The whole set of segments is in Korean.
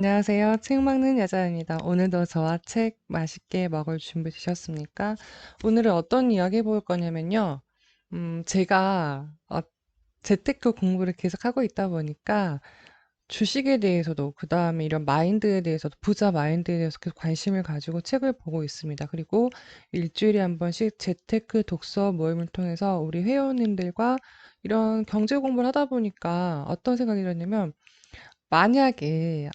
안녕하세요. 책 먹는 여자입니다. 오늘도 저와 책 맛있게 먹을 준비 되셨습니까? 오늘은 어떤 이야기 해볼 거냐면요. 제가 재테크 공부를 계속 하고 있다 보니까 주식에 대해서도 그 다음에 이런 마인드에 대해서도 부자 마인드에 대해서 계속 관심을 가지고 책을 보고 있습니다. 그리고 일주일에 한 번씩 재테크 독서 모임을 통해서 우리 회원님들과 이런 경제 공부를 하다 보니까 어떤 생각이 들었냐면 만약에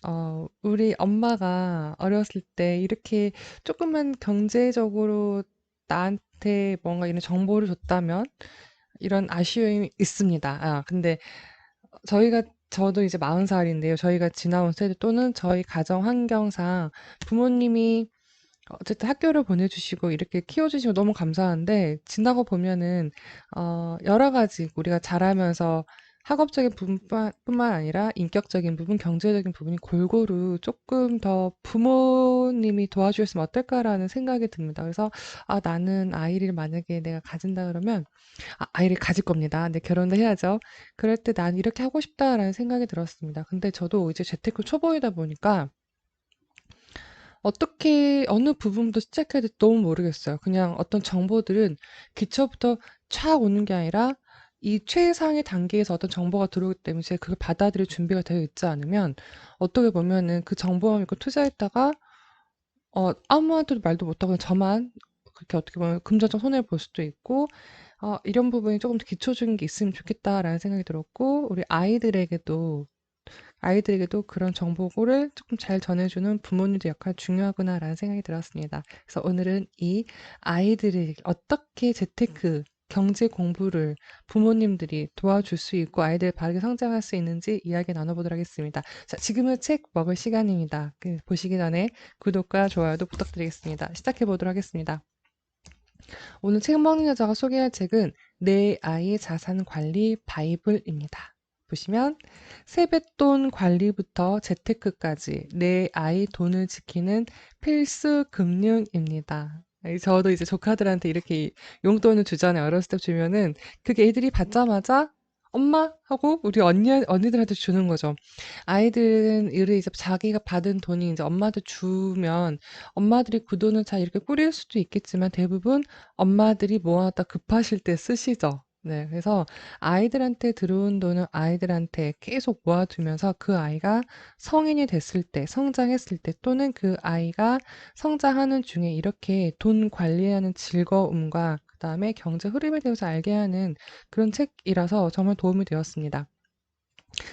우리 엄마가 어렸을 때 이렇게 조금만 경제적으로 나한테 뭔가 이런 정보를 줬다면 이런 아쉬움이 있습니다. 근데 저도 이제 40살인데요. 저희가 지나온 세대 또는 저희 가정 환경상 부모님이 어쨌든 학교를 보내주시고 이렇게 키워주시면 너무 감사한데 지나고 보면은 여러 가지 우리가 자라면서 학업적인 부분뿐만 아니라 인격적인 부분, 경제적인 부분이 골고루 조금 더 부모님이 도와주셨으면 어떨까라는 생각이 듭니다. 그래서 나는 아이를 만약에 내가 가진다 그러면 아이를 가질 겁니다. 근데 결혼도 해야죠. 그럴 때 난 이렇게 하고 싶다라는 생각이 들었습니다. 근데 저도 이제 재테크 초보이다 보니까 어떻게 어느 부분부터 시작해야 될지 너무 모르겠어요. 그냥 어떤 정보들은 기초부터 촥 오는 게 아니라 이 최상의 단계에서 어떤 정보가 들어오기 때문에 제가 그걸 받아들일 준비가 되어 있지 않으면 어떻게 보면은 그 정보만 믿고 투자했다가 아무한테도 말도 못하고 그냥 저만 그렇게 어떻게 보면 금전적 손해를 볼 수도 있고 이런 부분이 조금 더 기초적인 게 있으면 좋겠다라는 생각이 들었고 우리 아이들에게도 그런 정보를 조금 잘 전해주는 부모님들 역할 중요하구나라는 생각이 들었습니다. 그래서 오늘은 이 아이들에게 어떻게 재테크, 경제 공부를 부모님들이 도와줄 수 있고 아이들 바르게 성장할 수 있는지 이야기 나눠보도록 하겠습니다. 자, 지금은 책 먹을 시간입니다. 보시기 전에 구독과 좋아요도 부탁드리겠습니다. 시작해 보도록 하겠습니다. 오늘 책 먹는 여자가 소개할 책은 내 아이 자산 관리 바이블입니다. 보시면 세뱃돈 관리부터 재테크까지 내 아이 돈을 지키는 필수 금융입니다. 저도 이제 조카들한테 이렇게 용돈을 주잖아요. 어렸을 때 주면은 그게 애들이 받자마자 엄마 하고 우리 언니들한테 주는 거죠. 아이들은 이제 자기가 받은 돈이 이제 엄마한테 주면 엄마들이 그 돈을 잘 이렇게 꾸릴 수도 있겠지만 대부분 엄마들이 모아다 급하실 때 쓰시죠. 네, 그래서 아이들한테 들어온 돈은 아이들한테 계속 모아두면서 그 아이가 성인이 됐을 때, 성장했을 때, 또는 그 아이가 성장하는 중에 이렇게 돈 관리하는 즐거움과 그 다음에 경제 흐름에 대해서 알게 하는 그런 책이라서 정말 도움이 되었습니다.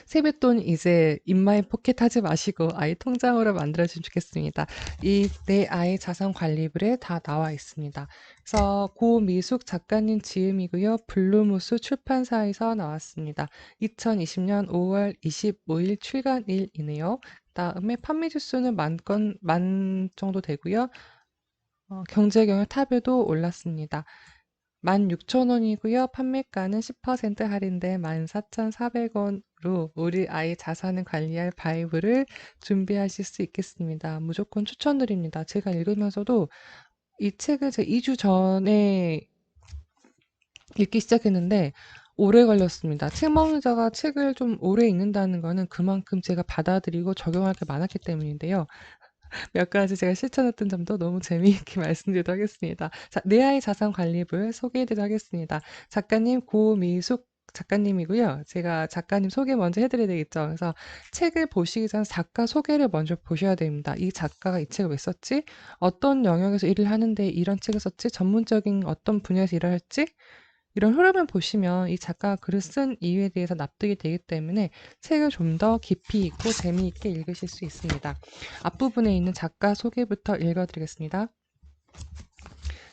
세뱃돈 이제 인마이 포켓 하지 마시고 아이 통장으로 만들어주면 좋겠습니다. 이 내 아이 자산 관리불에 다 나와 있습니다. 그래서 고미숙 작가님 지음이고요. 블루무스 출판사에서 나왔습니다. 2020년 5월 25일 출간일이네요. 그다음에 판매 주수는 만 정도 되고요. 경제경영 탑에도 올랐습니다. 16,000원이고요. 판매가는 10% 할인된 14,400원으로 우리 아이 자산을 관리할 바이블을 준비하실 수 있겠습니다. 무조건 추천드립니다. 제가 읽으면서도 이 책을 제가 2주 전에 읽기 시작했는데 오래 걸렸습니다. 책 먹는 자가 책을 좀 오래 읽는다는 거는 그만큼 제가 받아들이고 적용할 게 많았기 때문인데요. 몇 가지 제가 실천했던 점도 너무 재미있게 말씀드리도록 하겠습니다. 자, 내 아이 자산 관리불 소개해드리도록 하겠습니다. 작가님 고미숙 작가님이고요. 제가 작가님 소개 먼저 해드려야 되겠죠. 그래서 책을 보시기 전 작가 소개를 먼저 보셔야 됩니다. 이 작가가 이 책을 왜 썼지? 어떤 영역에서 일을 하는데 이런 책을 썼지? 전문적인 어떤 분야에서 일을 할지? 이런 흐름을 보시면 이 작가가 글을 쓴 이유에 대해서 납득이 되기 때문에 책을 좀 더 깊이 있고 재미있게 읽으실 수 있습니다. 앞부분에 있는 작가 소개부터 읽어드리겠습니다.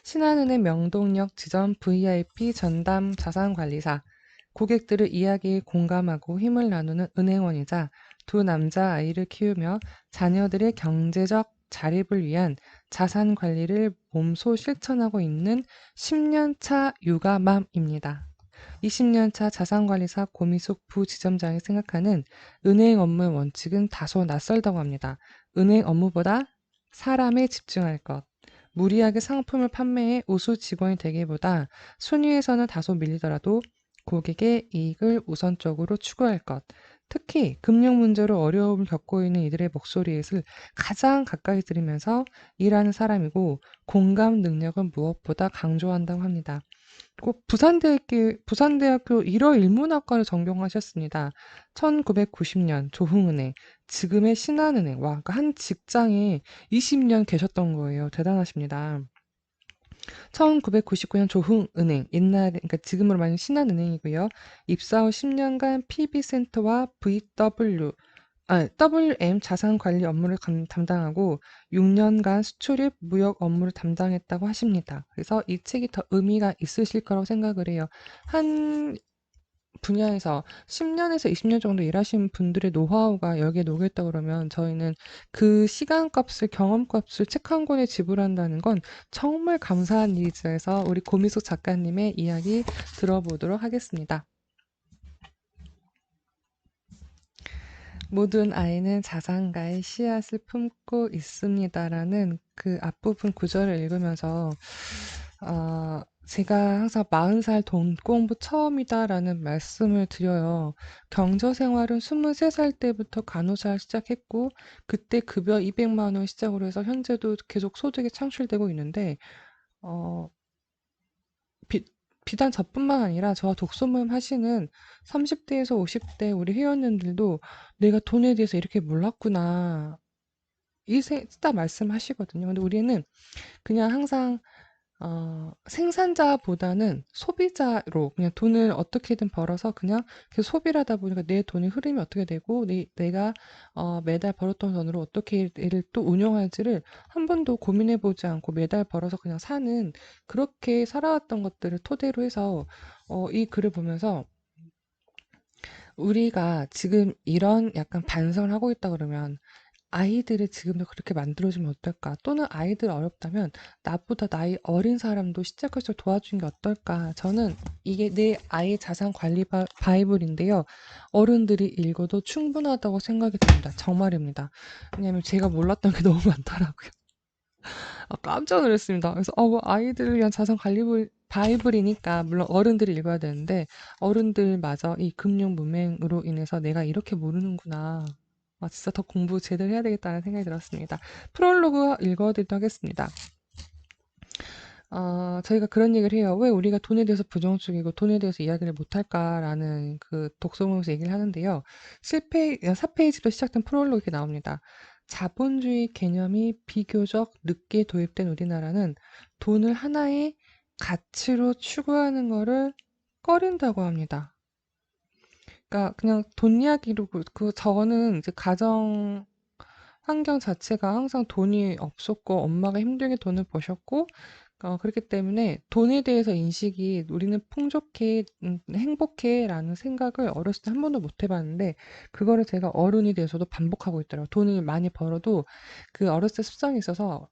신한은행 명동역 지점 VIP 전담 자산관리사, 고객들의 이야기에 공감하고 힘을 나누는 은행원이자 두 남자 아이를 키우며 자녀들의 경제적 자립을 위한 자산 관리를 몸소 실천하고 있는 10년차 육아맘입니다. 20년차 자산관리사 고미숙 부지점장이 생각하는 은행 업무의 원칙은 다소 낯설다고 합니다. 은행 업무보다 사람에 집중할 것. 무리하게 상품을 판매해 우수 직원이 되기보다 순위에서는 다소 밀리더라도 고객의 이익을 우선적으로 추구할 것. 특히 금융 문제로 어려움을 겪고 있는 이들의 목소리를 가장 가까이 들으면서 일하는 사람이고 공감 능력은 무엇보다 강조한다고 합니다. 그리고 부산대학교 일어일문학과를 전공하셨습니다. 1990년 조흥은행, 지금의 신한은행, 와, 그러니까 한 직장에 20년 계셨던 거예요. 대단하십니다. 1999년 조흥은행, 옛날에, 그러니까 지금으로 말하면 신한은행이고요. 입사 후 10년간 PB센터와 WM 자산관리 업무를 담당하고 6년간 수출입 무역 업무를 담당했다고 하십니다. 그래서 이 책이 더 의미가 있으실 거라고 생각을 해요. 한 분야에서 10년에서 20년 정도 일하신 분들의 노하우가 여기에 녹여있다 그러면 저희는 그 시간값을, 경험값을 책 한 권에 지불한다는 건 정말 감사한 일이죠. 해서 우리 고미숙 작가님의 이야기 들어보도록 하겠습니다. 모든 아이는 자산가의 씨앗을 품고 있습니다라는 그 앞부분 구절을 읽으면서 제가 항상 40살 돈 공부 처음이다라는 말씀을 드려요. 경저생활은 23살 때부터 간호사를 시작했고 그때 급여 200만 원 시작으로 해서 현재도 계속 소득이 창출되고 있는데 어, 비, 비단 저뿐만 아니라 저와 독서 모임 하시는 30대에서 50대 우리 회원님들도 내가 돈에 대해서 이렇게 몰랐구나. 진짜 말씀하시거든요. 근데 우리는 그냥 항상 생산자보다는 소비자로 그냥 돈을 어떻게든 벌어서 그냥 계속 소비를 하다 보니까 내 돈의 흐름이 어떻게 되고 내가 매달 벌었던 돈으로 어떻게 얘를 또 운영할지를 한 번도 고민해 보지 않고 매달 벌어서 그냥 사는 그렇게 살아왔던 것들을 토대로 해서 이 글을 보면서 우리가 지금 이런 약간 반성을 하고 있다 그러면 아이들을 지금도 그렇게 만들어주면 어떨까? 또는 아이들 어렵다면 나보다 나이 어린 사람도 시작할 수 도와주는 게 어떨까? 저는 이게 내 아이 자산 관리 바이블인데요. 어른들이 읽어도 충분하다고 생각이 듭니다. 정말입니다. 왜냐하면 제가 몰랐던 게 너무 많더라고요. 깜짝 놀랐습니다. 그래서 뭐 아이들을 위한 자산 관리 바이블이니까 물론 어른들이 읽어야 되는데 어른들마저 이 금융 문맹으로 인해서 내가 이렇게 모르는구나. 진짜 더 공부 제대로 해야 되겠다는 생각이 들었습니다. 프롤로그 읽어드리도록 하겠습니다. 저희가 그런 얘기를 해요. 왜 우리가 돈에 대해서 부정적이고 돈에 대해서 이야기를 못할까라는 그 독서모임에서 얘기를 하는데요. 4페이지로 시작된 프롤로그가 나옵니다. 자본주의 개념이 비교적 늦게 도입된 우리나라는 돈을 하나의 가치로 추구하는 거를 꺼린다고 합니다. 그러니까 그냥 돈 이야기로 저는 이제 가정 환경 자체가 항상 돈이 없었고 엄마가 힘들게 돈을 버셨고 그렇기 때문에 돈에 대해서 인식이 우리는 풍족해, 행복해 라는 생각을 어렸을 때 한 번도 못 해봤는데 그거를 제가 어른이 돼서도 반복하고 있더라고요. 돈을 많이 벌어도 그 어렸을 때 습성이 있어서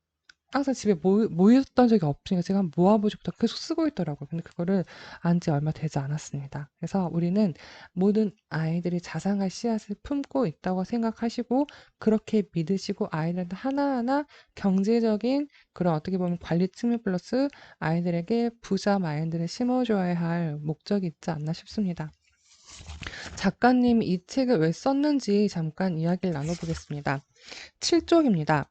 항상 집에 모였던 적이 없으니까 제가 한번 모아보고부터 계속 쓰고 있더라고요. 근데 그거를 안 지 얼마 되지 않았습니다. 그래서 우리는 모든 아이들이 자상한 씨앗을 품고 있다고 생각하시고 그렇게 믿으시고 아이들한테 하나하나 경제적인 그런 어떻게 보면 관리 측면 플러스 아이들에게 부자 마인드를 심어줘야 할 목적이 있지 않나 싶습니다. 작가님이 이 책을 왜 썼는지 잠깐 이야기를 나눠보겠습니다. 7쪽입니다.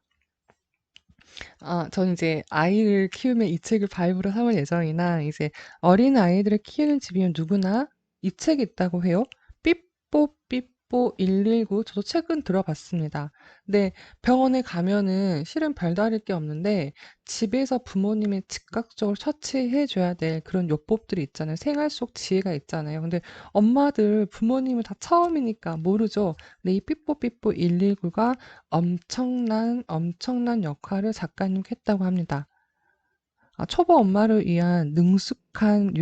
저는 이제 아이를 키우면 이 책을 바이블로 삼을 예정이나 이제 어린 아이들을 키우는 집이면 누구나 이 책이 있다고 해요. 삐뽀 삐뽀 119 저도 책은 들어봤습니다. 근데 병원에 가면은 실은 별다를 게 없는데 집에서 부모님이 즉각적으로 처치해 줘야 될 그런 요법들이 있잖아요. 생활 속 지혜가 있잖아요. 근데 엄마들 부모님은 다 처음이니까 모르죠. 근데 이 삐뽀삐뽀 119가 엄청난 역할을 작가님께 했다고 합니다. 초보 엄마를 위한 능숙한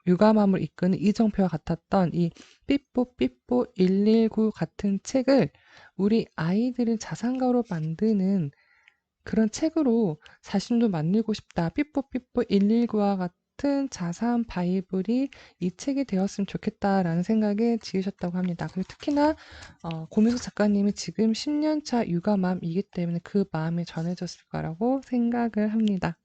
육아맘을 이끄는 이정표와 같았던 이 삐뽀삐뽀 119 같은 책을 우리 아이들을 자산가로 만드는 그런 책으로 자신도 만들고 싶다. 삐뽀삐뽀 119와 같은 자산 바이블이 이 책이 되었으면 좋겠다라는 생각에 지으셨다고 합니다. 그리고 특히나 고민숙 작가님이 지금 10년차 육아맘이기 때문에 그 마음이 전해졌을 거라고 생각을 합니다.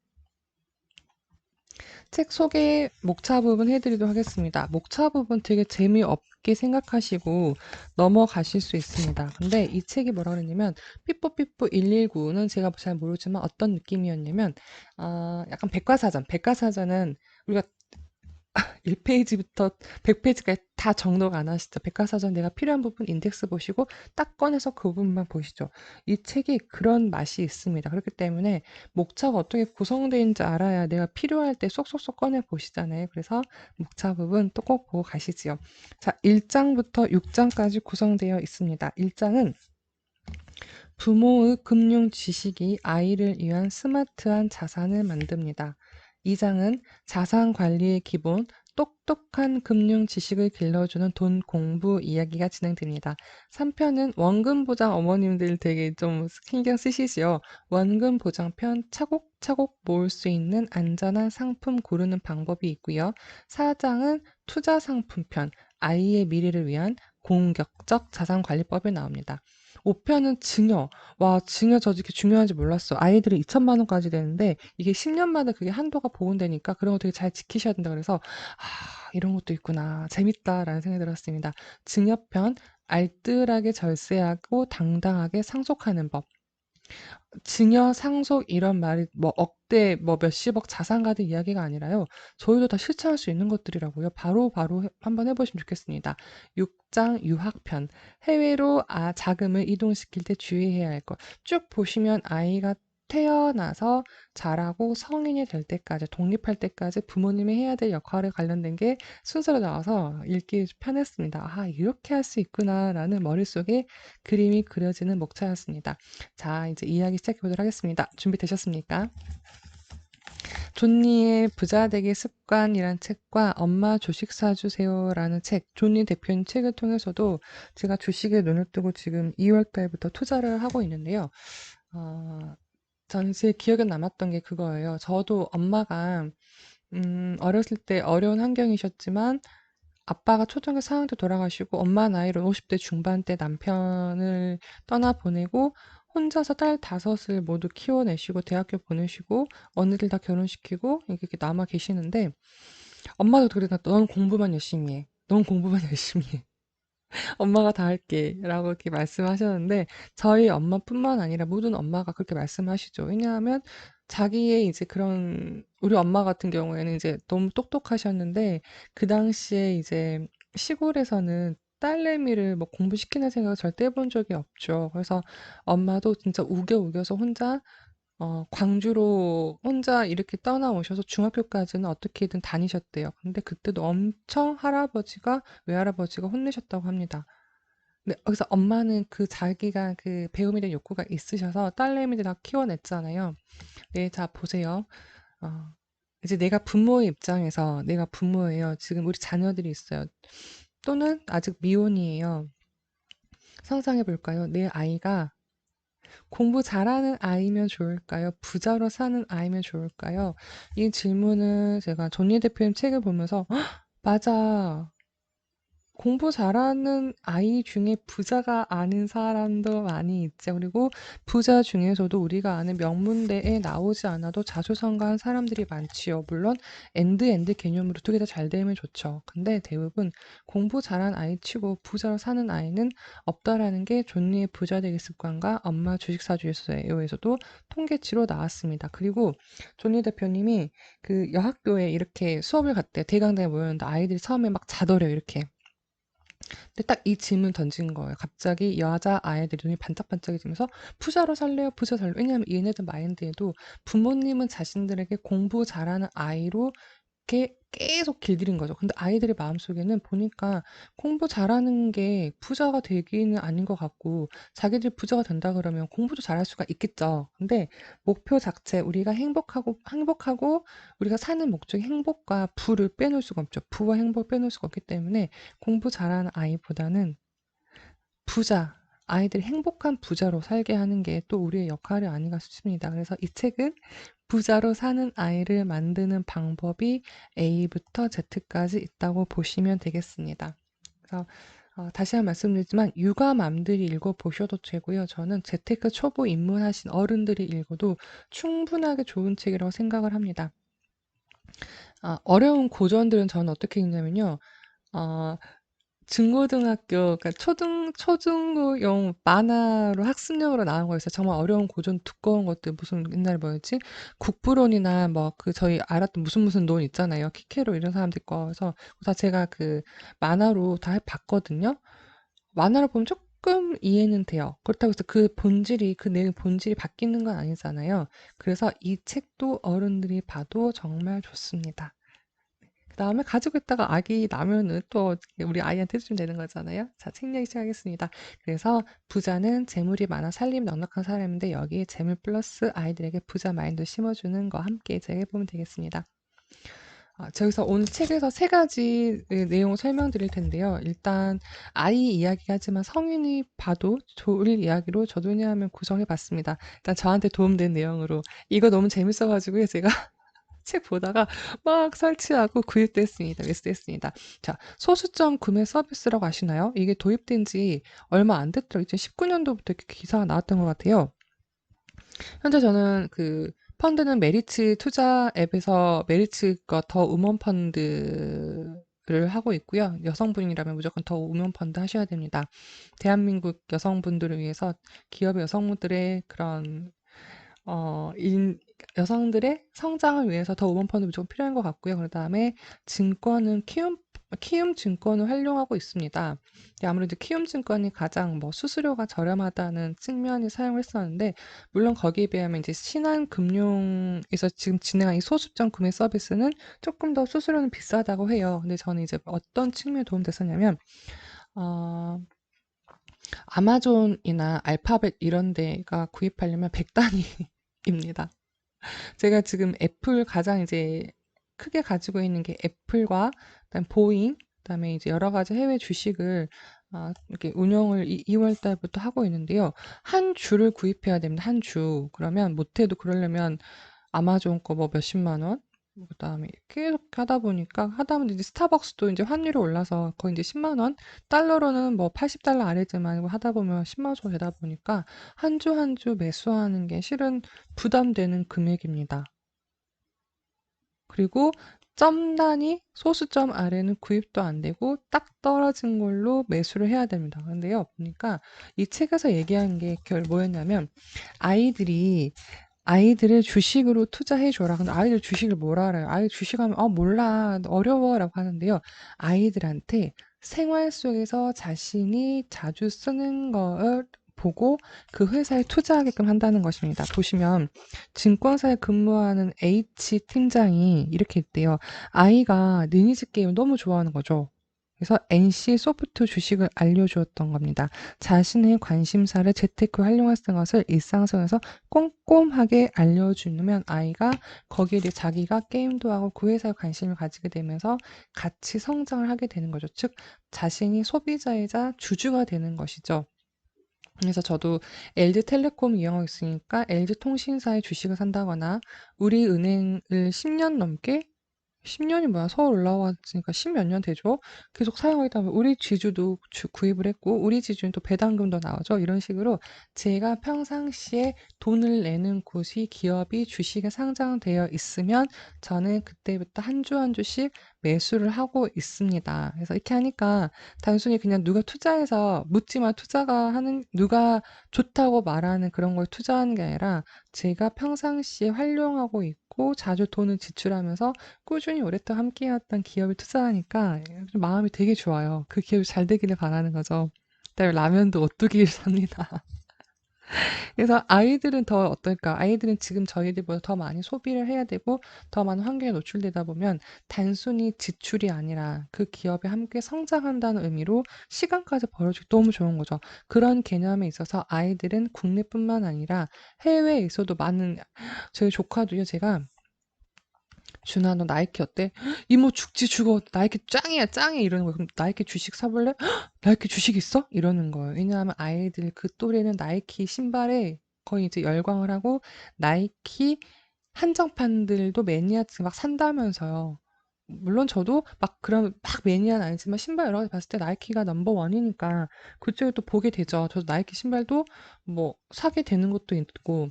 책 소개 목차 부분 해드리도록 하겠습니다. 목차 부분 되게 재미없 가볍게 생각하시고 넘어가실 수 있습니다. 근데 이 책이 뭐라 그랬냐면 삐뽀삐뽀 119는 제가 잘 모르지만 어떤 느낌이었냐면 약간 백과사전. 백과사전은 우리가 1페이지부터 100페이지까지 다 정독 안 하시죠. 백과사전 내가 필요한 부분 인덱스 보시고 딱 꺼내서 그 부분만 보시죠. 이 책이 그런 맛이 있습니다. 그렇기 때문에 목차가 어떻게 구성되어 있는지 알아야 내가 필요할 때 쏙쏙쏙 꺼내 보시잖아요. 그래서 목차 부분 또 꼭 보고 가시지요. 자, 1장부터 6장까지 구성되어 있습니다. 1장은 부모의 금융 지식이 아이를 위한 스마트한 자산을 만듭니다. 2장은 자산 관리의 기본, 똑똑한 금융 지식을 길러주는 돈 공부 이야기가 진행됩니다. 3편은 원금 보장 어머님들 되게 좀 신경 쓰시지요. 원금 보장편 차곡차곡 모을 수 있는 안전한 상품 고르는 방법이 있고요. 4장은 투자 상품편, 아이의 미래를 위한 공격적 자산 관리법이 나옵니다. 5편은 증여. 와, 증여 저 이렇게 중요한지 몰랐어. 아이들이 2천만 원까지 되는데 이게 10년마다 그게 한도가 보온되니까 그런 거 되게 잘 지키셔야 된다 그래서 이런 것도 있구나. 재밌다라는 생각이 들었습니다. 증여편, 알뜰하게 절세하고 당당하게 상속하는 법. 증여, 상속 이런 말이 뭐 억대 뭐 몇십억 자산 가든 이야기가 아니라요. 저희도 다 실천할 수 있는 것들이라고요. 바로 한번 해보시면 좋겠습니다. 6장 유학편. 해외로 자금을 이동시킬 때 주의해야 할 것. 쭉 보시면 아이가 태어나서 자라고 성인이 될 때까지, 독립할 때까지 부모님이 해야 될 역할에 관련된 게 순서로 나와서 읽기 편했습니다. 이렇게 할 수 있구나라는 머릿속에 그림이 그려지는 목차였습니다. 자, 이제 이야기 시작해 보도록 하겠습니다. 준비되셨습니까? 존니의 부자 되기 습관이란 책과 엄마 주식 사주세요라는 책, 존니 대표님 책을 통해서도 제가 주식에 눈을 뜨고 지금 2월 달부터 투자를 하고 있는데요. 저는 제 기억에 남았던 게 그거예요. 저도 엄마가 어렸을 때 어려운 환경이셨지만 아빠가 초등학교 4학년 때 돌아가시고 엄마 나이로 50대 중반 때 남편을 떠나보내고 혼자서 딸 다섯을 모두 키워내시고 대학교 보내시고 언니들 다 결혼시키고 이렇게 남아 계시는데 엄마도 그러다 넌 공부만 열심히 해. 넌 공부만 열심히 해. 엄마가 다 할게. 라고 이렇게 말씀하셨는데, 저희 엄마뿐만 아니라 모든 엄마가 그렇게 말씀하시죠. 왜냐하면 자기의 이제 그런, 우리 엄마 같은 경우에는 이제 너무 똑똑하셨는데, 그 당시에 이제 시골에서는 딸내미를 뭐 공부시키는 생각을 절대 해본 적이 없죠. 그래서 엄마도 진짜 우겨서 혼자 광주로 혼자 이렇게 떠나오셔서 중학교까지는 어떻게든 다니셨대요. 근데 그때도 엄청 외할아버지가 혼내셨다고 합니다. 네, 그래서 엄마는 그 자기가 그 배움에 대한 욕구가 있으셔서 딸내미들 다 키워냈잖아요. 네, 자, 보세요. 어, 이제 내가 부모의 입장에서 내가 부모예요. 지금 우리 자녀들이 있어요. 또는 아직 미혼이에요. 상상해 볼까요? 내 아이가 공부 잘하는 아이면 좋을까요? 부자로 사는 아이면 좋을까요? 이 질문을 제가 존니 대표님 책을 보면서 맞아. 공부 잘하는 아이 중에 부자가 아닌 사람도 많이 있죠. 그리고 부자 중에서도 우리가 아는 명문대에 나오지 않아도 자수성가한 사람들이 많지요. 물론 엔드 개념으로 두 개 다 잘 되면 좋죠. 근데 대부분 공부 잘한 아이 치고 부자로 사는 아이는 없다라는 게 존니의 부자 되기 습관과 엄마 주식 사주에서도 통계치로 나왔습니다. 그리고 존니 대표님이 그 여학교에 이렇게 수업을 갔대요. 대강당에 모였는데 아이들이 처음에 막 자더래요. 이렇게. 근데 딱 이 질문 던진 거예요. 갑자기 여자 아이들이 눈이 반짝반짝해지면서 부자로 살래요? 부자 살래요? 왜냐하면 얘네들 마인드에도 부모님은 자신들에게 공부 잘하는 아이로 이렇게 계속 길들인 거죠. 근데 아이들의 마음속에는 보니까 공부 잘하는 게 부자가 되기는 아닌 것 같고 자기들 부자가 된다 그러면 공부도 잘할 수가 있겠죠. 근데 목표 자체 우리가 행복하고 우리가 사는 목적이 행복과 부를 빼놓을 수가 없죠. 부와 행복을 빼놓을 수가 없기 때문에 공부 잘하는 아이보다는 부자, 아이들이 행복한 부자로 살게 하는 게 또 우리의 역할이 아닌가 싶습니다. 그래서 이 책은 부자로 사는 아이를 만드는 방법이 A부터 Z까지 있다고 보시면 되겠습니다. 그래서 다시 한번 말씀드리지만 육아맘들이 읽어보셔도 되고요. 저는 재테크 초보 입문하신 어른들이 읽어도 충분하게 좋은 책이라고 생각을 합니다. 어려운 고전들은 저는 어떻게 읽냐면요. 어, 중고등학교, 그러니까 초중고용 만화로 학습용으로 나온 거였어요. 정말 어려운 고전 두꺼운 것들, 무슨 옛날에 뭐였지? 국부론이나 뭐 그 저희 알았던 무슨 논 있잖아요. 키케로 이런 사람들 거. 그래서 다 제가 그 만화로 다 봤거든요. 만화로 보면 조금 이해는 돼요. 그렇다고 해서 그 본질이, 그 내용 본질이 바뀌는 건 아니잖아요. 그래서 이 책도 어른들이 봐도 정말 좋습니다. 그다음에 가지고 있다가 아기 나면은 또 우리 아이한테 해주면 되는 거잖아요. 자, 책 얘기 시작하겠습니다. 그래서 부자는 재물이 많아 살림이 넉넉한 사람인데 여기에 재물 플러스 아이들에게 부자 마인드 심어주는 거 함께 이제 해보면 되겠습니다. 저기서 오늘 책에서 세 가지 내용을 설명드릴 텐데요. 일단 아이 이야기하지만 성인이 봐도 좋을 이야기로 저도 왜냐하면 구성해 봤습니다. 일단 저한테 도움된 내용으로 이거 너무 재밌어가지고요. 제가 책 보다가 막 설치하고 구입도 했습니다. 매수했습니다. 자, 소수점 구매 서비스라고 아시나요? 이게 도입된 지 얼마 안 됐더라고요. 2019년도부터 이렇게 기사가 나왔던 것 같아요. 현재 저는 그 펀드는 메리츠 투자 앱에서 메리츠 거 더 우먼 펀드를 하고 있고요. 여성분이라면 무조건 더 우먼 펀드 하셔야 됩니다. 대한민국 여성분들을 위해서 기업의 여성분들의 그런 여성들의 성장을 위해서 더 우먼 펀드 무조건 필요한 것 같고요. 그다음에 증권은 키움 증권을 활용하고 있습니다. 아무래도 키움 증권이 가장 뭐 수수료가 저렴하다는 측면이 사용을 했었는데, 물론 거기에 비하면 이제 신한금융에서 지금 진행한 이 소수점 구매 서비스는 조금 더 수수료는 비싸다고 해요. 근데 저는 이제 어떤 측면에 도움됐었냐면, 어, 아마존이나 알파벳 이런 데가 구입하려면 100단위입니다. 제가 지금 애플 가장 이제 크게 가지고 있는 게 애플과 그다음 보잉, 그다음에 이제 여러 가지 해외 주식을 이렇게 운영을 2월 달부터 하고 있는데요. 한 주를 구입해야 됩니다. 한 주. 그러면 못해도 그러려면 아마존 거 뭐 몇십만 원, 그다음에 계속 하다 보니 이제 스타벅스도 이제 환율이 올라서 거의 이제 10만 원, 달러로는 뭐 80달러 아래지만 하다 보면 10만 원 정도 되다 보니까 한 주 한 주 매수하는 게 실은 부담되는 금액입니다. 그리고 점 단위 소수점 아래는 구입도 안 되고 딱 떨어진 걸로 매수를 해야 됩니다. 근데요, 보니까 이 책에서 얘기한 게 뭐였냐면 아이들이 아이들을 주식으로 투자해 줘라. 근데 아이들 주식을 뭘 알아요? 아이 주식하면 몰라. 어려워라고 하는데요. 아이들한테 생활 속에서 자신이 자주 쓰는 걸 보고 그 회사에 투자하게끔 한다는 것입니다. 보시면 증권사에 근무하는 H 팀장이 이렇게 했대요. 아이가 리니지 게임을 너무 좋아하는 거죠. 그래서 NC 소프트 주식을 알려주었던 겁니다. 자신의 관심사를 재테크 활용할 수 있는 것을 일상생활에서 꼼꼼하게 알려주면 아이가 거기에 대해 자기가 게임도 하고 그 회사에 관심을 가지게 되면서 같이 성장을 하게 되는 거죠. 즉, 자신이 소비자이자 주주가 되는 것이죠. 그래서 저도 LG텔레콤 이용하고 있으니까 LG통신사의 주식을 산다거나 우리은행을 10년 넘게 10년이 뭐야? 서울 올라왔으니까 10몇 년 되죠? 계속 사용하다 보면 우리 지주도 구입을 했고, 우리 지주는 또 배당금도 나오죠? 이런 식으로 제가 평상시에 돈을 내는 곳이 기업이 주식에 상장되어 있으면 저는 그때부터 한 주 한 주씩 매수를 하고 있습니다. 그래서 이렇게 하니까 단순히 그냥 누가 투자해서 묻지마 투자가 하는, 누가 좋다고 말하는 그런 걸 투자하는 게 아니라 제가 평상시에 활용하고 있고 자주 돈을 지출하면서 꾸준히 오랫동안 함께해왔던 기업에 투자하니까 좀 마음이 되게 좋아요. 그 기업이 잘 되기를 바라는 거죠. 그다음에 라면도 오뚜기를 삽니다. 그래서 아이들은 더 어떨까? 아이들은 지금 저희들보다 더 많이 소비를 해야 되고 더 많은 환경에 노출되다 보면 단순히 지출이 아니라 그 기업에 함께 성장한다는 의미로 시간까지 벌어주기 너무 좋은 거죠. 그런 개념에 있어서 아이들은 국내뿐만 아니라 해외에서도 많은, 저희 조카도요, 제가 준아 너 나이키 어때? 이모 죽지 죽어 나이키 짱이야 짱이야 이러는 거예요. 그럼 나이키 주식 사볼래? 나이키 주식 있어? 이러는 거예요. 왜냐하면 아이들 그 또래는 나이키 신발에 거의 이제 열광을 하고 나이키 한정판들도 매니아층 막 산다면서요. 물론 저도 막 그런 막 매니아는 아니지만 신발 여러 가지 봤을 때 나이키가 넘버 원이니까 그쪽에 또 보게 되죠. 저도 나이키 신발도 뭐 사게 되는 것도 있고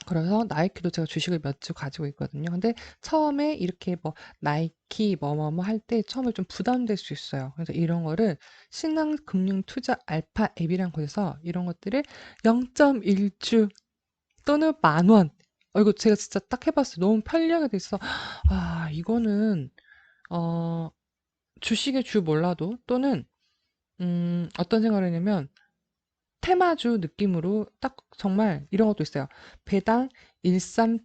그래서 나이키도 제가 주식을 몇 주 가지고 있거든요. 근데 처음에 이렇게 뭐 나이키 뭐뭐뭐 할 때 처음에 좀 부담될 수 있어요. 그래서 이런 거를 신한금융투자 알파 앱이란 곳에서 이런 것들을 0.1주 또는 10,000원. 이거 제가 진짜 딱 해봤어요. 너무 편리하게 돼 있어. 아, 이거는 어, 주식의 주 몰라도 또는 어떤 생각을 했냐면 테마주 느낌으로 딱 정말 이런 것도 있어요. 배당 13,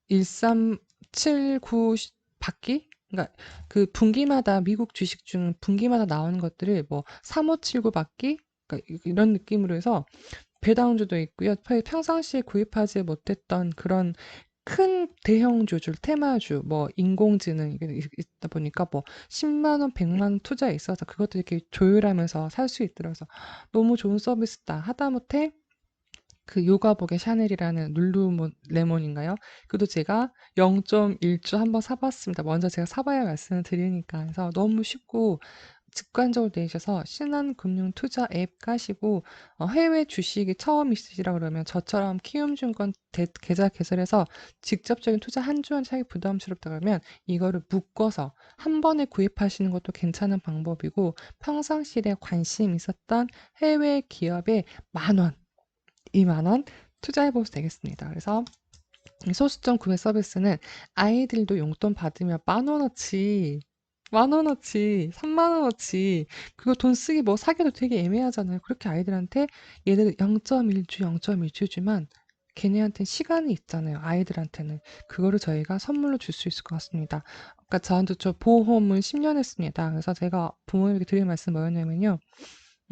1379 받기? 그러니까 그 분기마다 미국 주식 중 분기마다 나오는 것들을 뭐 3579 받기? 그러니까 이런 느낌으로 해서 배당주도 있고요. 평상시에 구입하지 못했던 그런 큰 대형주들, 테마주, 뭐 인공지능 이게 있다 보니까 뭐 10만 원, 100만 원 투자에 있어서 그것도 이렇게 조율하면서 살 수 있더라고요. 너무 좋은 서비스다. 하다못해 그 요가복의 샤넬이라는 룰루레몬인가요? 그것도 제가 0.1주 한번 사봤습니다. 먼저 제가 사봐야 말씀을 드리니까. 그래서 너무 쉽고 직관적으로 되어 있어서 신한금융투자 앱 까시고 해외 주식이 처음 있으시라 그러면 저처럼 키움증권 계좌 개설해서 직접적인 투자 한 주 한 차이 부담스럽다 그러면 이거를 묶어서 한 번에 구입하시는 것도 괜찮은 방법이고 평상시에 관심 있었던 해외 기업에 10,000원, 20,000원 투자해보셔도 되겠습니다. 그래서 이 소수점 구매 서비스는 아이들도 용돈 받으면 10,000원어치, 10,000원어치, 30,000원어치, 그거 돈 쓰기 뭐 사기도 되게 애매하잖아요. 그렇게 아이들한테 얘들 0.1주, 0.1주지만 걔네한테는 시간이 있잖아요. 아이들한테는. 그거를 저희가 선물로 줄 수 있을 것 같습니다. 아까 저한테 저 보험은 10년 했습니다. 그래서 제가 부모님께 드릴 말씀 뭐였냐면요.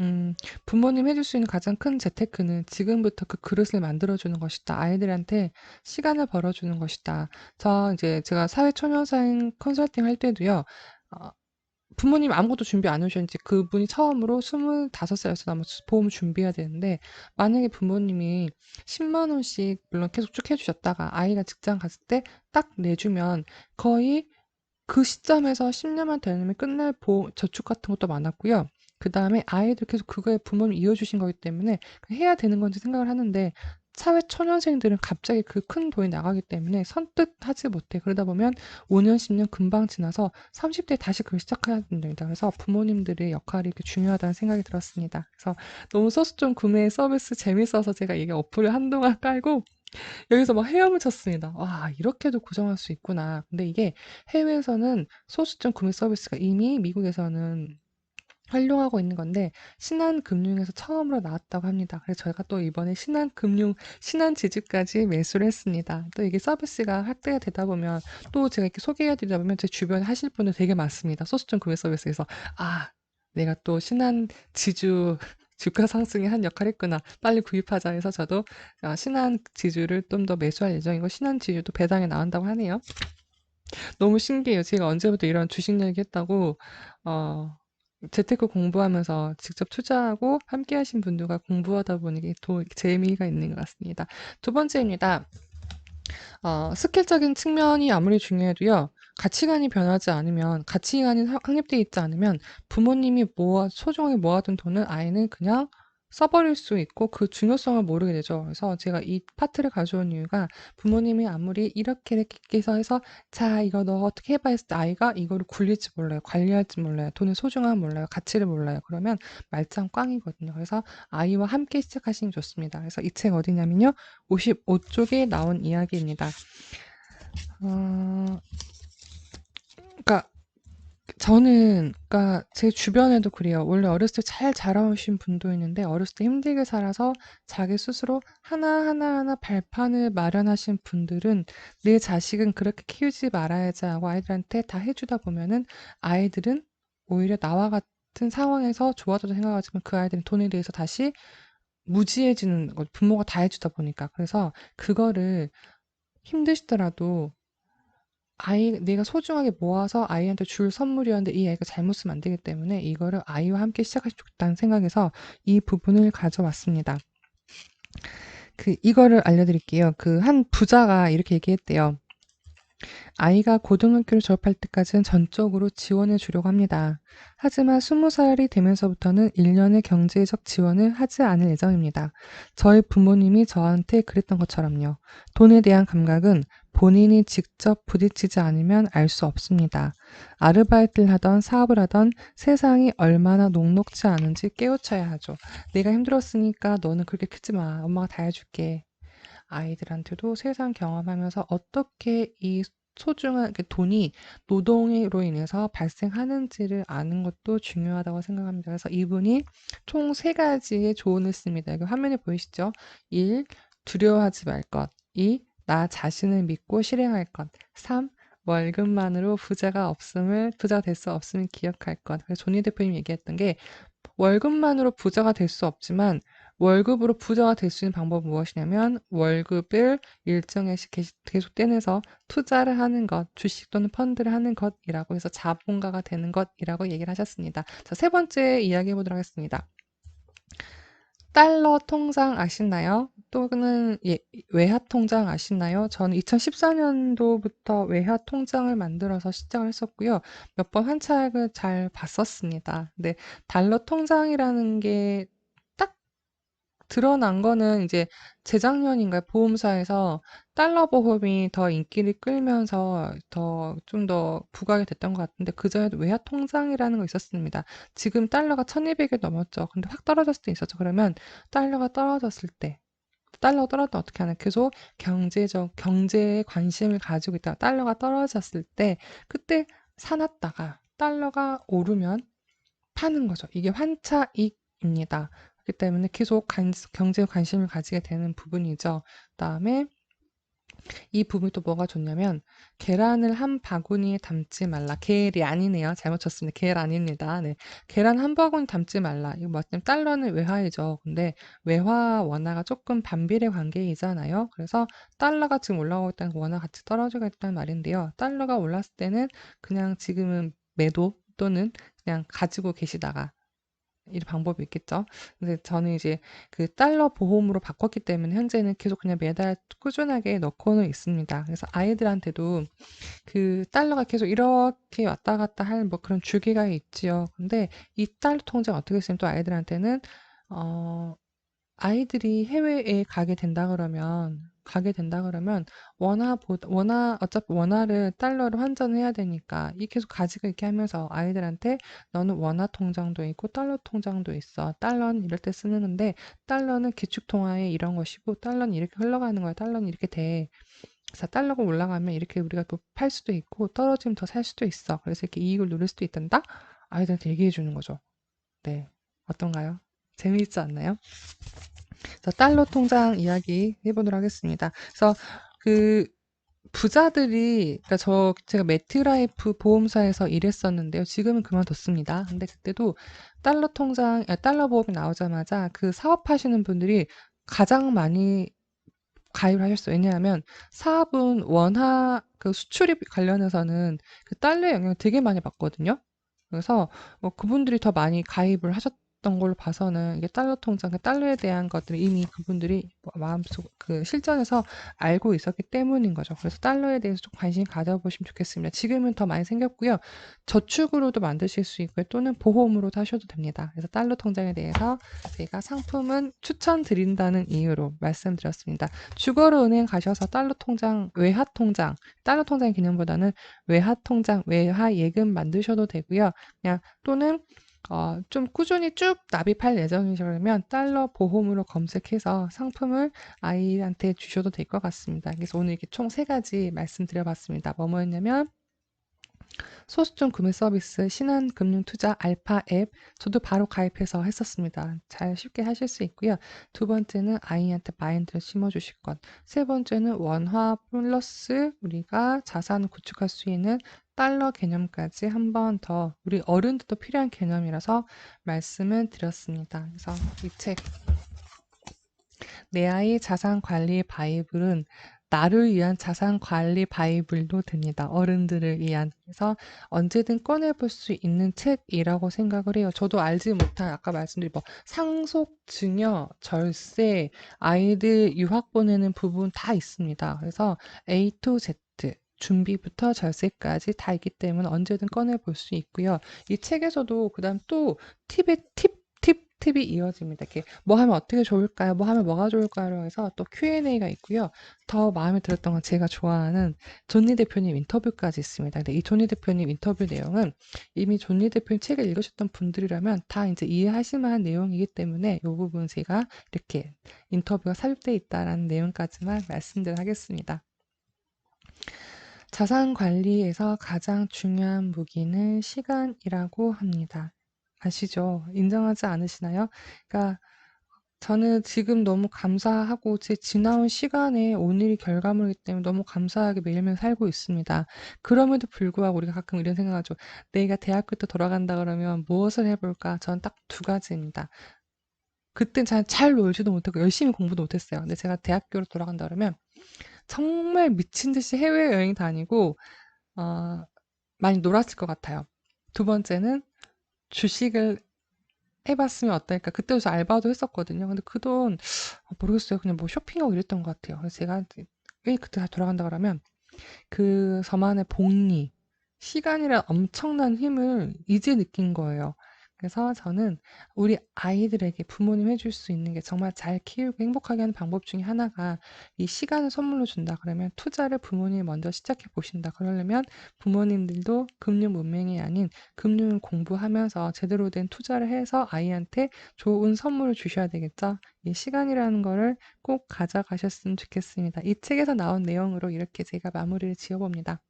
음, 부모님 해줄 수 있는 가장 큰 재테크는 지금부터 그 그릇을 만들어주는 것이다. 아이들한테 시간을 벌어주는 것이다. 이제 제가 사회초년생 컨설팅 할 때도요, 어, 부모님 아무것도 준비 안 해주셨는지 그분이 처음으로 25살에서 아마 보험 준비해야 되는데, 만약에 부모님이 10만 원씩 물론 계속 쭉 해주셨다가 아이가 직장 갔을 때 딱 내주면 거의 그 시점에서 10년만 더 내면 끝날 저축 같은 것도 많았고요. 그 다음에 아이들 계속 그거에 부모님 이어주신 거기 때문에 해야 되는 건지 생각을 하는데 사회 초년생들은 갑자기 그 큰 돈이 나가기 때문에 선뜻 하지 못해. 그러다 보면 5년, 10년 금방 지나서 30대에 다시 그걸 시작해야 된다. 그래서 부모님들의 역할이 이렇게 중요하다는 생각이 들었습니다. 그래서 너무 소수점 구매 서비스 재밌어서 제가 이게 어플을 한동안 깔고 여기서 막 헤엄을 쳤습니다. 와, 이렇게도 구성할 수 있구나. 근데 이게 해외에서는 소수점 구매 서비스가 이미 미국에서는 활용하고 있는 건데 신한금융에서 처음으로 나왔다고 합니다. 그래서 저희가 또 이번에 신한지주까지 매수를 했습니다. 또 이게 서비스가 확대가 되다 보면 또 제가 이렇게 소개해 드리다 보면 제 주변에 하실 분들 되게 많습니다. 소수점 구매 서비스에서 아, 내가 또 신한지주 주가 상승에 한 역할을 했구나. 빨리 구입하자 해서 저도 신한지주를 좀 더 매수할 예정이고 신한지주도 배당에 나온다고 하네요. 너무 신기해요. 제가 언제부터 이런 주식 얘기 했다고 어, 재테크 공부하면서 직접 투자하고 함께 하신 분들과 공부하다 보니 또 재미가 있는 것 같습니다. 두 번째입니다. 스킬적인 측면이 아무리 중요해도요. 가치관이 변하지 않으면 가치관이 확립되어 있지 않으면 부모님이 소중하게 모아둔 돈을 아이는 그냥 써버릴 수 있고 그 중요성을 모르게 되죠. 그래서 제가 이 파트를 가져온 이유가 부모님이 아무리 이렇게 해서 자 이거 너 어떻게 해봐 했을 때 아이가 이거를 굴릴지 몰라요. 관리할지 몰라요. 돈의 소중함 몰라요. 가치를 몰라요. 그러면 말짱 꽝이거든요. 그래서 아이와 함께 시작하시는 게 좋습니다. 그래서 이 책 어디냐면요. 55쪽에 나온 이야기입니다. 어, 그러니까 그러니까 제 주변에도 그래요. 원래 어렸을 때 잘 자라오신 분도 있는데 어렸을 때 힘들게 살아서 자기 스스로 하나하나 발판을 마련하신 분들은 내 자식은 그렇게 키우지 말아야지 하고 아이들한테 다 해주다 보면은 아이들은 오히려 나와 같은 상황에서 좋아졌다 생각하지만 그 아이들은 돈에 대해서 다시 무지해지는 걸 부모가 다 해주다 보니까. 그래서 그거를 힘드시더라도 내가 소중하게 모아서 아이한테 줄 선물이었는데 이 아이가 잘못 쓰면 안 되기 때문에 이거를 아이와 함께 시작할 수 있다는 생각에서 이 부분을 가져왔습니다. 이거를 알려드릴게요. 한 부자가 이렇게 얘기했대요. 아이가 고등학교를 졸업할 때까지는 전적으로 지원해 주려고 합니다. 하지만 20살이 되면서부터는 일련의 경제적 지원을 하지 않을 예정입니다. 저희 부모님이 저한테 그랬던 것처럼요. 돈에 대한 감각은 본인이 직접 부딪히지 않으면 알 수 없습니다. 아르바이트를 하던 사업을 하던 세상이 얼마나 녹록지 않은지 깨우쳐야 하죠. 내가 힘들었으니까 너는 그렇게 크지 마. 엄마가 다 해줄게. 아이들한테도 세상 경험하면서 어떻게 이 소중한 돈이 노동으로 인해서 발생하는지를 아는 것도 중요하다고 생각합니다. 그래서 이분이 총 세 가지의 조언을 씁니다. 이거 화면에 보이시죠? 1. 두려워하지 말 것. 2. 나 자신을 믿고 실행할 것. 3. 월급만으로 부자가 될 수 없음을 기억할 것. 그래서 조니 대표님 얘기했던 게 월급만으로 부자가 될 수 없지만 월급으로 부자가 될 수 있는 방법은 무엇이냐면 월급을 일정의 시 계속 떼내서 투자를 하는 것, 주식 또는 펀드를 하는 것이라고 해서 자본가가 되는 것이라고 얘기를 하셨습니다. 자, 세 번째 이야기해 보도록 하겠습니다. 달러 통장 아시나요? 또는 외화 통장 아시나요? 저는 2014년도부터 외화 통장을 만들어서 시작을 했었고요. 몇 번 환차익을 잘 봤었습니다. 근데 달러 통장이라는 게 딱 드러난 거는 이제 재작년인가요? 보험사에서 달러 보험이 더 인기를 끌면서 좀 더 부각이 됐던 것 같은데 그전에도 외화 통장이라는 거 있었습니다. 지금 달러가 1200이 넘었죠. 근데 확 떨어졌을 때 있었죠. 그러면 달러가 떨어졌을 때 달러가 떨어지면 어떻게 하나? 계속 경제에 관심을 가지고 있다가 달러가 떨어졌을 때 그때 사놨다가 달러가 오르면 파는 거죠. 이게 환차익입니다. 그렇기 때문에 계속 경제에 관심을 가지게 되는 부분이죠. 그다음에 이 부분이 또 뭐가 좋냐면 계란을 한 바구니에 담지 말라. 계란이 아니네요. 잘못 쳤습니다. 계란입니다. 네. 계란 한 바구니 담지 말라. 이거 뭐냐면 달러는 외화이죠. 근데 외화 원화가 조금 반비례 관계이잖아요. 그래서 달러가 지금 올라가고 있다는 원화 같이 떨어지고 있다는 말인데요. 달러가 올랐을 때는 그냥 지금은 매도 또는 그냥 가지고 계시다가 이런 방법이 있겠죠. 근데 저는 이제 그 달러 보험으로 바꿨기 때문에 현재는 계속 그냥 매달 꾸준하게 넣고는 있습니다. 그래서 아이들한테도 그 달러가 계속 이렇게 왔다 갔다 할 뭐 그런 주기가 있지요. 근데 이 달러 통장 어떻게 쓰면 또 아이들한테는 어 아이들이 해외에 가게 된다 그러면 어차피 원화를 달러로 환전해야 되니까 이 계속 가지고 있게 하면서 아이들한테 너는 원화 통장도 있고 달러 통장도 있어. 달러는 이럴 때 쓰는 건데 달러는 기축통화에 이런 것이고 달러는 이렇게 흘러가는 거야. 달러는 이렇게 돼. 그래서 달러가 올라가면 이렇게 우리가 또 팔 수도 있고 떨어지면 더 살 수도 있어. 그래서 이렇게 이익을 누릴 수도 있단다. 아이들한테 얘기해 주는 거죠. 네. 어떤가요? 재미있지 않나요? 그래서 달러 통장 이야기 해보도록 하겠습니다. 그래서 그 부자들이, 그러니까 제가 매트라이프 보험사에서 일했었는데요. 지금은 그만뒀습니다. 근데 그때도 달러 보험이 나오자마자 그 사업하시는 분들이 가장 많이 가입을 하셨어요. 왜냐하면 사업은 그 수출입 관련해서는 그 달러의 영향을 되게 많이 받거든요. 그래서 그분들이 더 많이 가입을 하셨던 걸로 봐서는 이게 달러 통장, 그 달러에 대한 것들을 이미 그분들이 마음속 그 실전에서 알고 있었기 때문인 거죠. 그래서 달러에 대해서 좀 관심 가져보시면 좋겠습니다. 지금은 더 많이 생겼고요. 저축으로도 만드실 수 있고요. 또는 보험으로도 하셔도 됩니다. 그래서 달러 통장에 대해서 제가 상품은 추천드린다는 이유로 말씀드렸습니다. 주거로 은행 가셔서 달러 통장 개념보다는 외화 통장, 외화 예금 만드셔도 되고요. 그냥 또는 좀 꾸준히 쭉 납입할 예정이시라면 달러 보험으로 검색해서 상품을 아이한테 주셔도 될 것 같습니다. 그래서 오늘 이렇게 총 세 가지 말씀드려봤습니다. 뭐였냐면 소수점 구매 서비스 신한금융투자 알파 앱 저도 바로 가입해서 했었습니다. 잘 쉽게 하실 수 있고요. 두 번째는 아이한테 마인드를 심어주실 것. 세 번째는 원화 플러스 우리가 자산을 구축할 수 있는 달러 개념까지 한 번 더 우리 어른들도 필요한 개념이라서 말씀을 드렸습니다. 그래서 이 책 내 아이 자산 관리 바이블은 나를 위한 자산 관리 바이블도 됩니다. 어른들을 위한. 그래서 언제든 꺼내볼 수 있는 책이라고 생각을 해요. 저도 알지 못한 아까 말씀드린 뭐 상속, 증여, 절세, 아이들 유학 보내는 부분 다 있습니다. 그래서 A to Z 준비부터 절세까지 다 있기 때문에 언제든 꺼내 볼 수 있고요. 이 책에서도 그다음 또 팁이 이어집니다. 이렇게 뭐 하면 어떻게 좋을까요? 뭐 하면 뭐가 좋을까요? 해서 또 Q&A가 있고요. 더 마음에 들었던 건 제가 좋아하는 존니 대표님 인터뷰까지 있습니다. 근데 이 존니 대표님 인터뷰 내용은 이미 존니 대표님 책을 읽으셨던 분들이라면 다 이제 이해하실 만한 내용이기 때문에 이 부분 제가 이렇게 인터뷰가 삽입되어 있다라는 내용까지만 말씀드리도록 하겠습니다. 자산 관리에서 가장 중요한 무기는 시간이라고 합니다. 아시죠? 인정하지 않으시나요? 그러니까 저는 지금 너무 감사하고 제 지나온 시간에 오늘이 결과물이기 때문에 너무 감사하게 매일매일 살고 있습니다. 그럼에도 불구하고 우리가 가끔 이런 생각하죠. 내가 대학교 때 돌아간다 그러면 무엇을 해볼까? 저는 딱 두 가지입니다. 그땐 잘 놀지도 못하고 열심히 공부도 못했어요. 근데 제가 대학교로 돌아간다 그러면 정말 미친 듯이 해외여행 다니고 어, 많이 놀았을 것 같아요. 두 번째는 주식을 해봤으면 어떨까. 그때도 저 알바도 했었거든요. 근데 그 돈 모르겠어요. 그냥 뭐 쇼핑하고 이랬던 것 같아요. 그래서 제가 왜 그때 돌아간다 그러면 그 저만의 복리, 시간이란 엄청난 힘을 이제 느낀 거예요. 그래서 저는 우리 아이들에게 부모님 해줄 수 있는 게 정말 잘 키우고 행복하게 하는 방법 중에 하나가 이 시간을 선물로 준다 그러면 투자를 부모님이 먼저 시작해 보신다. 그러려면 부모님들도 금융 문맹이 아닌 금융을 공부하면서 제대로 된 투자를 해서 아이한테 좋은 선물을 주셔야 되겠죠. 이 시간이라는 거를 꼭 가져가셨으면 좋겠습니다. 이 책에서 나온 내용으로 이렇게 제가 마무리를 지어봅니다.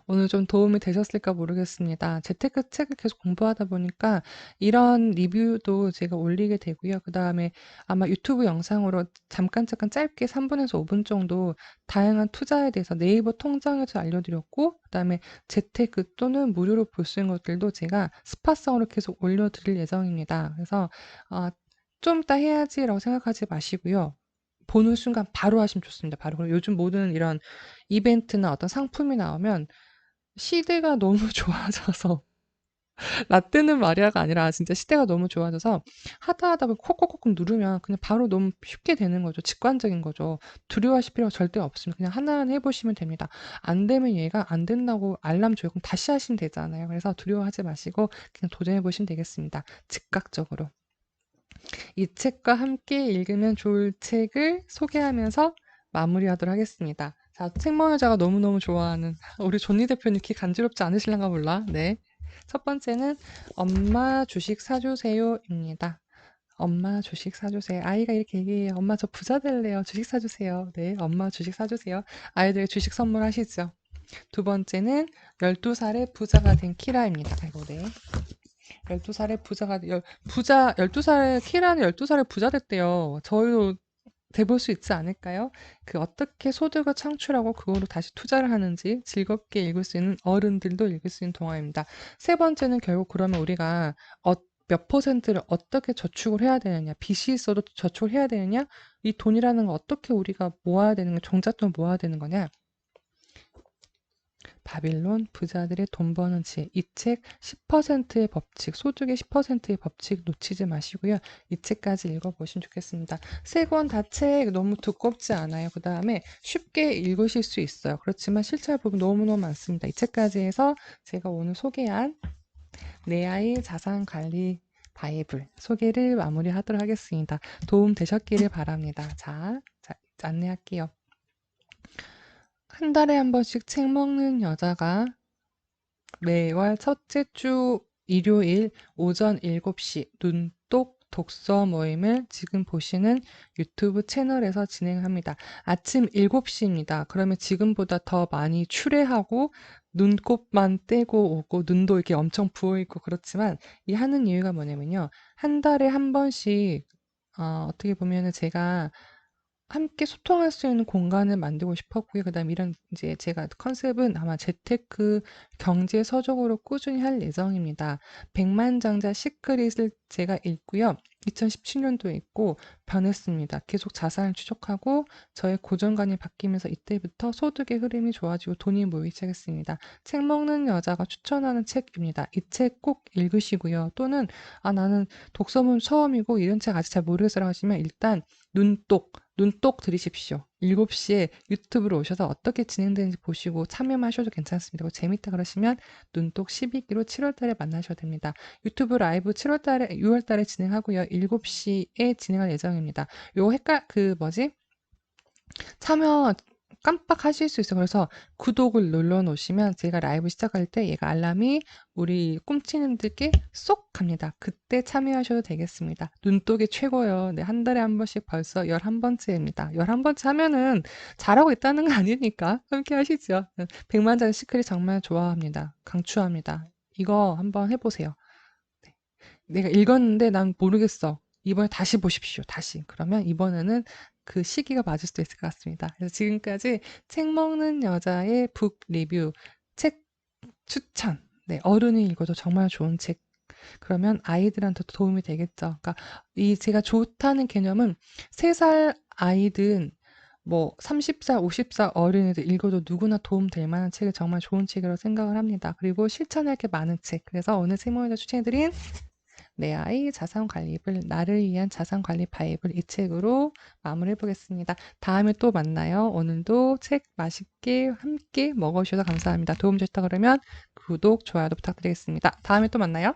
오늘 좀 도움이 되셨을까 모르겠습니다. 재테크 책을 계속 공부하다 보니까 이런 리뷰도 제가 올리게 되고요. 그 다음에 아마 유튜브 영상으로 잠깐 짧게 3분에서 5분 정도 다양한 투자에 대해서 네이버 통장에서 알려드렸고, 그 다음에 재테크 또는 무료로 볼 수 있는 것들도 제가 스파성으로 계속 올려드릴 예정입니다. 그래서 좀 이따 해야지라고 생각하지 마시고요. 보는 순간 바로 하시면 좋습니다. 바로. 그리고 요즘 모든 이런 이벤트나 어떤 상품이 나오면 시대가 너무 좋아져서 라떼는 마리아가 아니라 진짜 시대가 너무 좋아져서 하다 보면 콕콕콕 누르면 그냥 바로 너무 쉽게 되는 거죠. 직관적인 거죠. 두려워하실 필요가 절대 없습니다. 그냥 하나하나 해보시면 됩니다. 안 되면 얘가 안 된다고 알람 줘요. 그럼 다시 하시면 되잖아요. 그래서 두려워하지 마시고 그냥 도전해보시면 되겠습니다. 즉각적으로. 이 책과 함께 읽으면 좋을 책을 소개하면서 마무리하도록 하겠습니다. 자, 책먹는 여자가 너무너무 좋아하는 우리 존니 대표님 이렇게 간지럽지 않으실란가 몰라. 네. 첫 번째는 엄마 주식 사주세요입니다. 엄마 주식 사주세요. 아이가 이렇게 얘기해요. 엄마 저 부자 될래요. 주식 사주세요. 네, 엄마 주식 사주세요. 아이들 주식 선물하시죠. 두 번째는 12살에 부자가 된 키라입니다. 아이고, 네. 12살에 부자, 12살, 키라는 12살에 부자 됐대요. 저희도 돼볼 수 있지 않을까요? 그 어떻게 소득을 창출하고 그거로 다시 투자를 하는지 즐겁게 읽을 수 있는 어른들도 읽을 수 있는 동화입니다. 세 번째는 결국 그러면 우리가 몇 퍼센트를 어떻게 저축을 해야 되느냐, 빚이 있어도 저축을 해야 되느냐, 이 돈이라는 거 어떻게 우리가 모아야 되는 거, 종잣돈 모아야 되는 거냐, 바빌론 부자들의 돈 버는 지혜. 이 책 10%의 법칙, 소득의 10%의 법칙 놓치지 마시고요. 이 책까지 읽어보시면 좋겠습니다. 세 권 다 책 너무 두껍지 않아요. 그 다음에 쉽게 읽으실 수 있어요. 그렇지만 실천 부분 너무너무 많습니다. 이 책까지 해서 제가 오늘 소개한 내 아이 자산 관리 바이블 소개를 마무리하도록 하겠습니다. 도움 되셨기를 바랍니다. 자, 안내할게요. 한 달에 한 번씩 책 먹는 여자가 매월 첫째 주 일요일 오전 7시 눈독 독서 모임을 지금 보시는 유튜브 채널에서 진행합니다. 아침 7시입니다. 그러면 지금보다 더 많이 추레하고 눈곱만 떼고 오고 눈도 이렇게 엄청 부어있고 그렇지만 이 하는 이유가 뭐냐면요. 한 달에 한 번씩 어떻게 보면은 제가 함께 소통할 수 있는 공간을 만들고 싶었고요. 그다음에 이런 이제 제가 컨셉은 아마 재테크 경제 서적으로 꾸준히 할 예정입니다. 백만장자 시크릿을 제가 읽고요. 2017년도에 읽고 변했습니다. 계속 자산을 추적하고 저의 고정관이 바뀌면서 이때부터 소득의 흐름이 좋아지고 돈이 모이기 시작했습니다. 책 먹는 여자가 추천하는 책입니다. 이 책 꼭 읽으시고요. 또는 나는 독서문 처음이고 이런 책 아직 잘 모르겠어요 하시면 일단 눈독 눈독 들이십시오. 7시에 유튜브로 오셔서 어떻게 진행되는지 보시고 참여하셔도 괜찮습니다. 재밌다 그러시면 눈독 12기로 7월 달에 만나셔도 됩니다. 유튜브 라이브 7월 달에, 6월 달에 진행하고요. 7시에 진행할 예정입니다. 참여 깜빡하실 수 있어요. 그래서 구독을 눌러 놓으시면 제가 라이브 시작할 때 얘가 알람이 우리 꿈치님들께 쏙 갑니다. 그때 참여하셔도 되겠습니다. 눈독이 최고요. 네, 한 달에 한 번씩 벌써 11번째입니다. 11번째 하면은 잘하고 있다는 거 아니니까 함께 하시죠. 100만장 시크릿 정말 좋아합니다. 강추합니다. 이거 한번 해보세요. 네. 내가 읽었는데 난 모르겠어. 이번에 다시 보십시오. 다시. 그러면 이번에는 그 시기가 맞을 수도 있을 것 같습니다. 그래서 지금까지 책 먹는 여자의 북 리뷰, 책 추천. 네, 어른이 읽어도 정말 좋은 책. 그러면 아이들한테도 도움이 되겠죠. 그러니까 제가 좋다는 개념은 3살 아이든 뭐 30살, 50살 어린이들 읽어도 누구나 도움 될 만한 책이 정말 좋은 책이라고 생각을 합니다. 그리고 실천할 게 많은 책. 그래서 오늘 세모에서 추천해드린 내 아이 자산관리를 나를 위한 자산관리 바이블 이 책으로 마무리해 보겠습니다. 다음에 또 만나요. 오늘도 책 맛있게 함께 먹어주셔서 감사합니다. 도움 주셨다 그러면 구독, 좋아요도 부탁드리겠습니다. 다음에 또 만나요.